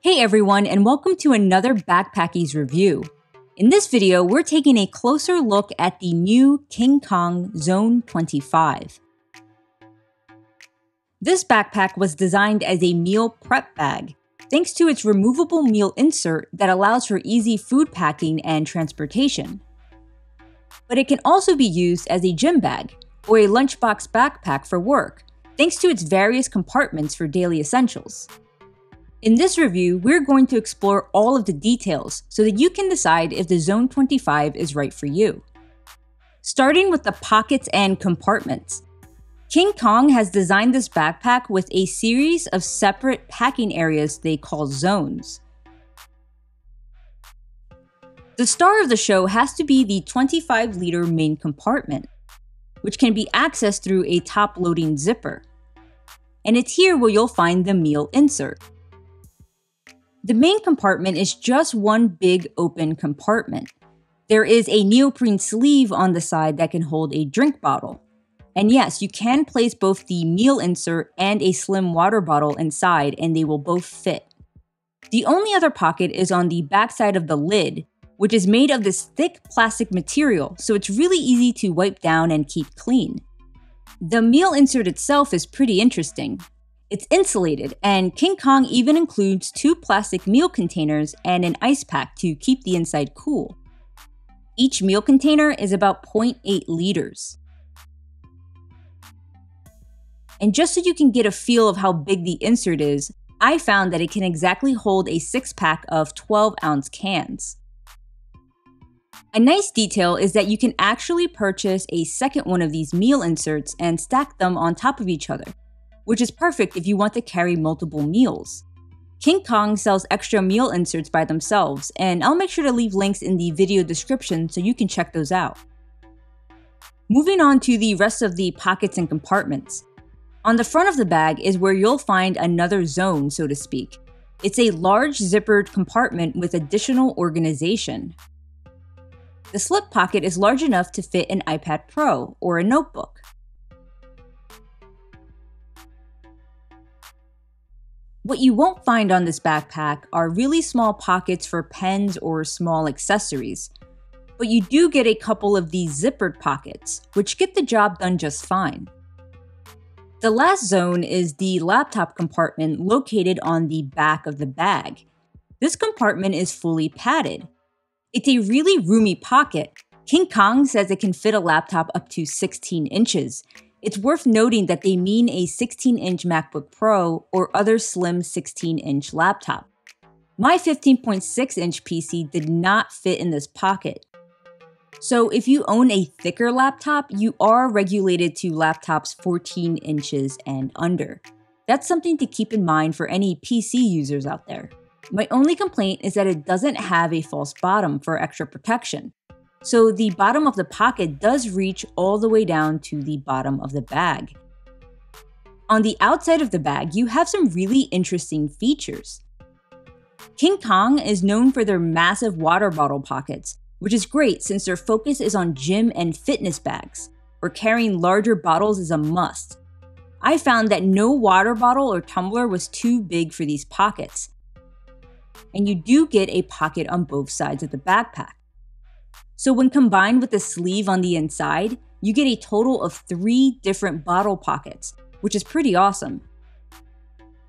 Hey everyone, and welcome to another Backpackies review. In this video, we're taking a closer look at the new King Kong ZONE25. This backpack was designed as a meal prep bag, thanks to its removable meal insert that allows for easy food packing and transportation. But it can also be used as a gym bag or a lunchbox backpack for work, thanks to its various compartments for daily essentials. In this review, we're going to explore all of the details so that you can decide if the ZONE25 is right for you. Starting with the pockets and compartments. King Kong has designed this backpack with a series of separate packing areas they call zones. The star of the show has to be the 25-liter main compartment, which can be accessed through a top-loading zipper. And it's here where you'll find the meal insert. The main compartment is just one big open compartment. There is a neoprene sleeve on the side that can hold a drink bottle. And yes, you can place both the meal insert and a slim water bottle inside and they will both fit. The only other pocket is on the backside of the lid, which is made of this thick plastic material, so it's really easy to wipe down and keep clean. The meal insert itself is pretty interesting. It's insulated, and King Kong even includes 2 plastic meal containers and an ice pack to keep the inside cool. Each meal container is about 0.8 liters. And just so you can get a feel of how big the insert is, I found that it can exactly hold a 6-pack of 12-ounce cans. A nice detail is that you can actually purchase a second one of these meal inserts and stack them on top of each other, which is perfect if you want to carry multiple meals. King Kong sells extra meal inserts by themselves, and I'll make sure to leave links in the video description so you can check those out. Moving on to the rest of the pockets and compartments. On the front of the bag is where you'll find another zone, so to speak. It's a large zippered compartment with additional organization. The slip pocket is large enough to fit an iPad Pro or a notebook. What you won't find on this backpack are really small pockets for pens or small accessories, but you do get a couple of these zippered pockets, which get the job done just fine. The last zone is the laptop compartment located on the back of the bag. This compartment is fully padded. It's a really roomy pocket. King Kong says it can fit a laptop up to 16 inches. It's worth noting that they mean a 16-inch MacBook Pro or other slim 16-inch laptop. My 15.6-inch PC did not fit in this pocket. So if you own a thicker laptop, you are regulated to laptops 14 inches and under. That's something to keep in mind for any PC users out there. My only complaint is that it doesn't have a false bottom for extra protection. So the bottom of the pocket does reach all the way down to the bottom of the bag. On the outside of the bag, you have some really interesting features. King Kong is known for their massive water bottle pockets, which is great since their focus is on gym and fitness bags, where carrying larger bottles is a must. I found that no water bottle or tumbler was too big for these pockets. And you do get a pocket on both sides of the backpack. So when combined with the sleeve on the inside, you get a total of 3 different bottle pockets, which is pretty awesome.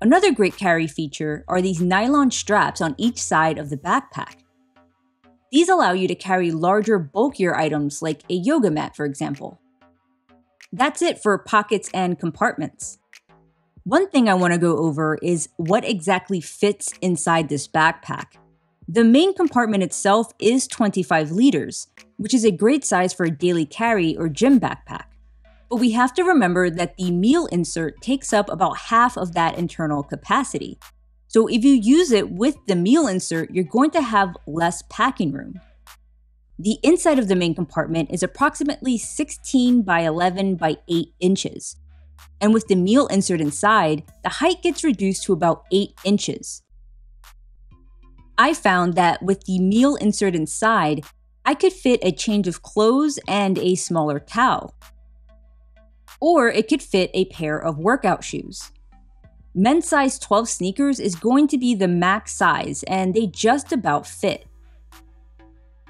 Another great carry feature are these nylon straps on each side of the backpack. These allow you to carry larger, bulkier items like a yoga mat, for example. That's it for pockets and compartments. One thing I want to go over is what exactly fits inside this backpack. The main compartment itself is 25 liters, which is a great size for a daily carry or gym backpack. But we have to remember that the meal insert takes up about half of that internal capacity. So if you use it with the meal insert, you're going to have less packing room. The inside of the main compartment is approximately 16 by 11 by 8 inches. And with the meal insert inside, the height gets reduced to about 8 inches. I found that with the meal insert inside, I could fit a change of clothes and a smaller towel. Or it could fit a pair of workout shoes. Men's size 12 sneakers is going to be the max size, and they just about fit.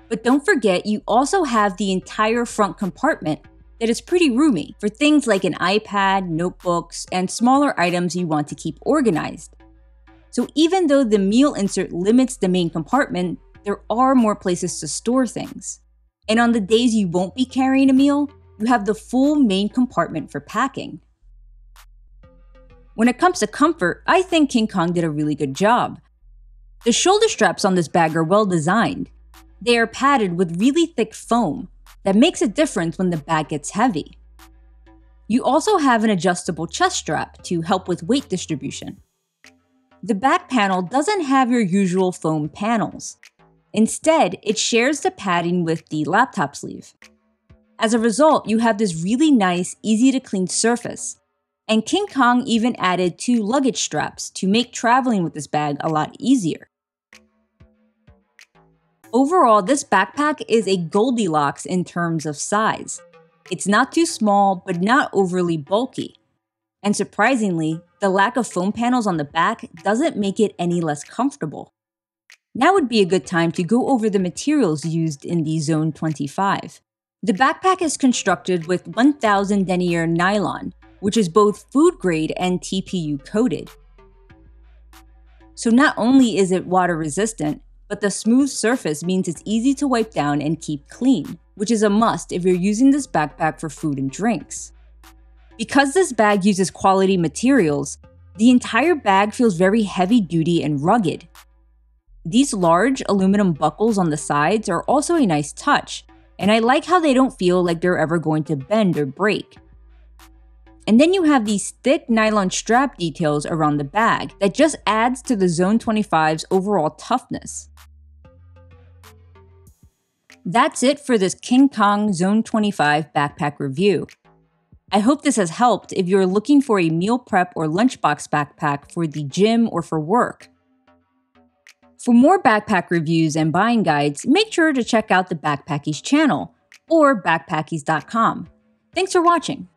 But don't forget, you also have the entire front compartment that is pretty roomy for things like an iPad, notebooks, and smaller items you want to keep organized. So even though the meal insert limits the main compartment, there are more places to store things. And on the days you won't be carrying a meal, you have the full main compartment for packing. When it comes to comfort, I think King Kong did a really good job. The shoulder straps on this bag are well designed. They are padded with really thick foam that makes a difference when the bag gets heavy. You also have an adjustable chest strap to help with weight distribution. The back panel doesn't have your usual foam panels. Instead, it shares the padding with the laptop sleeve. As a result, you have this really nice, easy to clean surface. And King Kong even added 2 luggage straps to make traveling with this bag a lot easier. Overall, this backpack is a Goldilocks in terms of size. It's not too small, but not overly bulky. And surprisingly, the lack of foam panels on the back doesn't make it any less comfortable. Now would be a good time to go over the materials used in the ZONE25. The backpack is constructed with 1000 denier nylon, which is both food grade and TPU coated. So not only is it water resistant, but the smooth surface means it's easy to wipe down and keep clean, which is a must if you're using this backpack for food and drinks. Because this bag uses quality materials, the entire bag feels very heavy-duty and rugged. These large aluminum buckles on the sides are also a nice touch, and I like how they don't feel like they're ever going to bend or break. And then you have these thick nylon strap details around the bag that just adds to the ZONE25's overall toughness. That's it for this King Kong ZONE25 backpack review. I hope this has helped if you're looking for a meal prep or lunchbox backpack for the gym or for work. For more backpack reviews and buying guides, make sure to check out the Backpackies channel or backpackies.com. Thanks for watching.